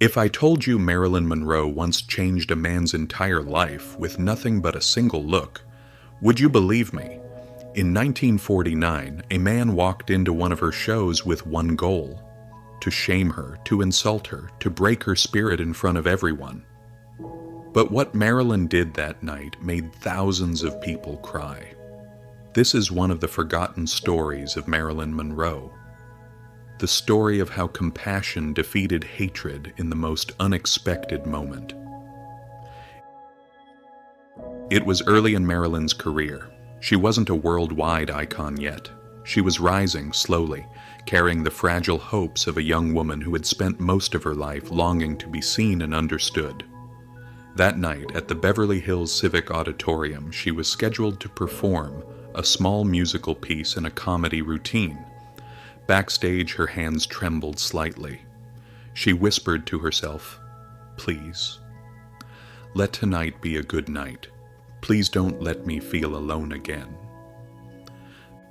If I told you Marilyn Monroe once changed a man's entire life with nothing but a single look, would you believe me? In 1949, a man walked into one of her shows with one goal: to shame her, to insult her, to break her spirit in front of everyone. But what Marilyn did that night made thousands of people cry. This is one of the forgotten stories of Marilyn Monroe. The story of how compassion defeated hatred in the most unexpected moment. It was early in Marilyn's career. She wasn't a worldwide icon yet. She was rising slowly, carrying the fragile hopes of a young woman who had spent most of her life longing to be seen and understood. That night, at the Beverly Hills Civic Auditorium, she was scheduled to perform a small musical piece in a comedy routine. Backstage, her hands trembled slightly. She whispered to herself, "Please, let tonight be a good night. Please don't let me feel alone again."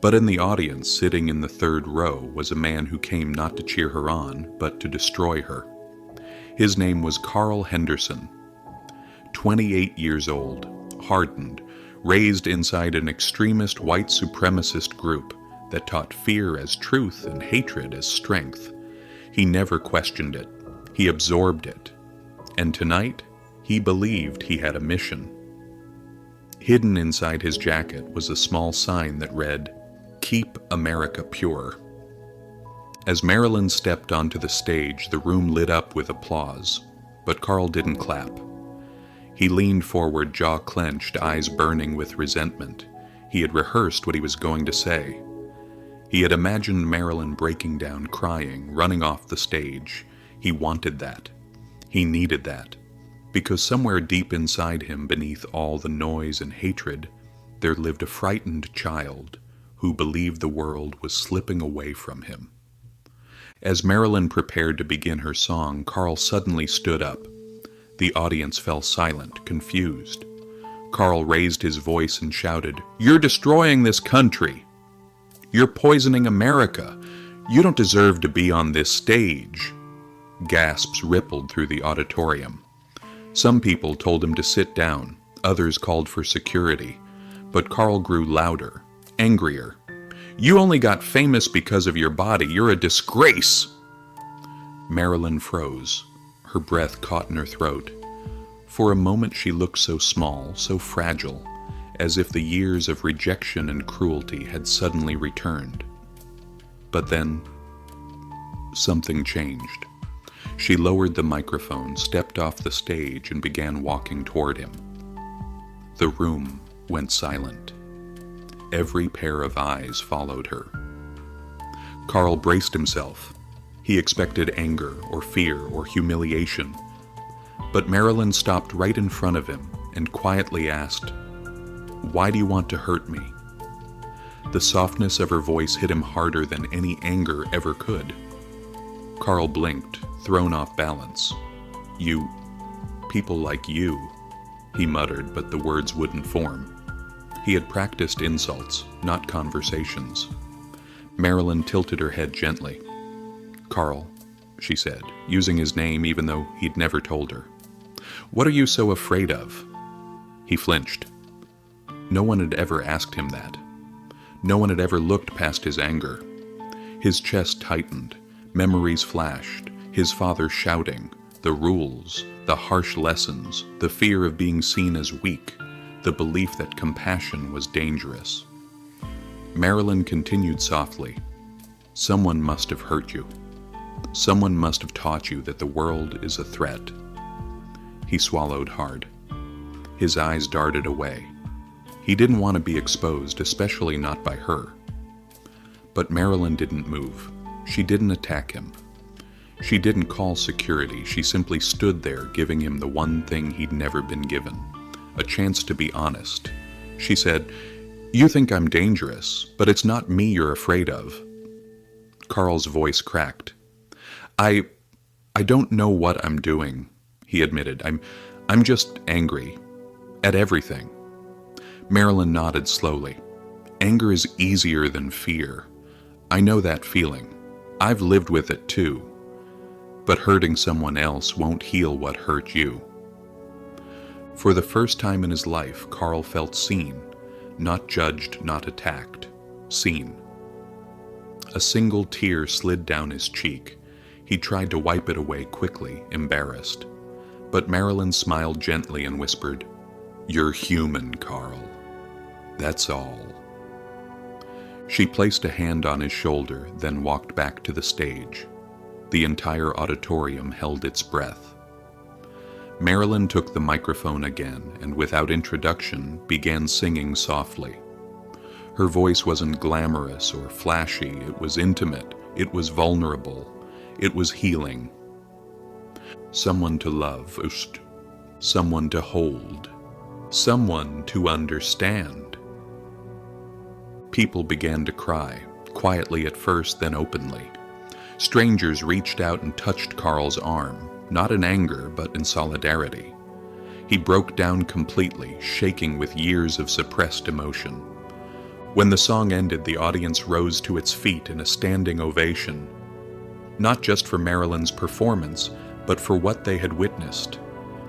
But in the audience, sitting in the third row, was a man who came not to cheer her on, but to destroy her. His name was Carl Henderson. 28 years old, hardened, raised inside an extremist white supremacist group that taught fear as truth and hatred as strength. He never questioned it. He absorbed it. And tonight, he believed he had a mission. Hidden inside his jacket was a small sign that read, "Keep America Pure." As Marilyn stepped onto the stage, the room lit up with applause, but Carl didn't clap. He leaned forward, jaw clenched, eyes burning with resentment. He had rehearsed what he was going to say. He had imagined Marilyn breaking down, crying, running off the stage. He wanted that. He needed that. Because somewhere deep inside him, beneath all the noise and hatred, there lived a frightened child who believed the world was slipping away from him. As Marilyn prepared to begin her song, Carl suddenly stood up. The audience fell silent, confused. Carl raised his voice and shouted, "You're destroying this country! You're poisoning America! You don't deserve to be on this stage!" Gasps rippled through the auditorium. Some people told him to sit down, others called for security, but Carl grew louder, angrier. "You only got famous because of your body. You're a disgrace!" Marilyn froze. Her breath caught in her throat. For a moment she looked so small, so fragile, as if the years of rejection and cruelty had suddenly returned. But then, something changed. She lowered the microphone, stepped off the stage, and began walking toward him. The room went silent. Every pair of eyes followed her. Carl braced himself. He expected anger or fear or humiliation. But Marilyn stopped right in front of him and quietly asked, "Why do you want to hurt me?" The softness of her voice hit him harder than any anger ever could. Carl blinked, thrown off balance. People like you," he muttered, but the words wouldn't form. He had practiced insults, not conversations. Marilyn tilted her head gently. "Carl," she said, using his name even though he'd never told her. "What are you so afraid of?" He flinched. No one had ever asked him that. No one had ever looked past his anger. His chest tightened. Memories flashed. His father shouting. The rules. The harsh lessons. The fear of being seen as weak. The belief that compassion was dangerous. Marilyn continued softly. "Someone must have hurt you. Someone must have taught you that the world is a threat." He swallowed hard. His eyes darted away. He didn't want to be exposed, especially not by her. But Marilyn didn't move. She didn't attack him. She didn't call security. She simply stood there, giving him the one thing he'd never been given, a chance to be honest. She said, "You think I'm dangerous, but it's not me you're afraid of." Carl's voice cracked. I don't know what I'm doing," he admitted. I'm just angry. At everything." Marilyn nodded slowly. "Anger is easier than fear. I know that feeling. I've lived with it too. but hurting someone else won't heal what hurt you. For the first time in his life, Carl felt seen, not judged, not attacked, seen. A single tear slid down his cheek. He tried to wipe it away quickly, embarrassed. But Marilyn smiled gently and whispered, "You're human, Carl. That's all." She placed a hand on his shoulder, then walked back to the stage. The entire auditorium held its breath. Marilyn took the microphone again and, without introduction, began singing softly. Her voice wasn't glamorous or flashy, it was intimate, it was vulnerable, it was healing. Someone to love, someone to hold, someone to understand. People began to cry, quietly at first, then openly. Strangers reached out and touched Carl's arm, not in anger, but in solidarity. He broke down completely, shaking with years of suppressed emotion. When the song ended, the audience rose to its feet in a standing ovation, not just for Marilyn's performance, but for what they had witnessed,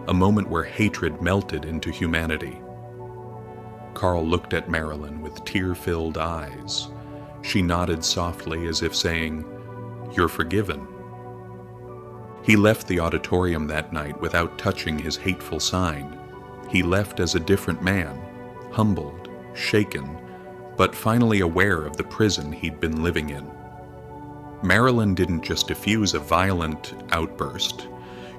a moment where hatred melted into humanity. Carl looked at Marilyn with tear-filled eyes. She nodded softly as if saying, "You're forgiven." He left the auditorium that night without touching his hateful sign. He left as a different man, humbled, shaken, but finally aware of the prison he'd been living in. Marilyn didn't just diffuse a violent outburst.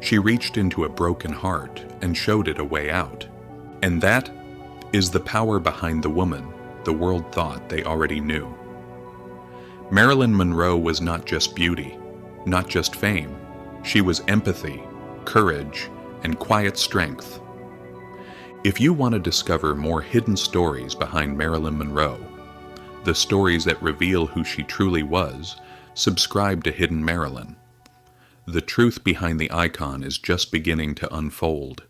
She reached into a broken heart and showed it a way out. And that is the power behind the woman the world thought they already knew. Marilyn Monroe was not just beauty, not just fame. She was empathy, courage, and quiet strength. If you want to discover more hidden stories behind Marilyn Monroe, the stories that reveal who she truly was, subscribe to Hidden Marilyn. The truth behind the icon is just beginning to unfold.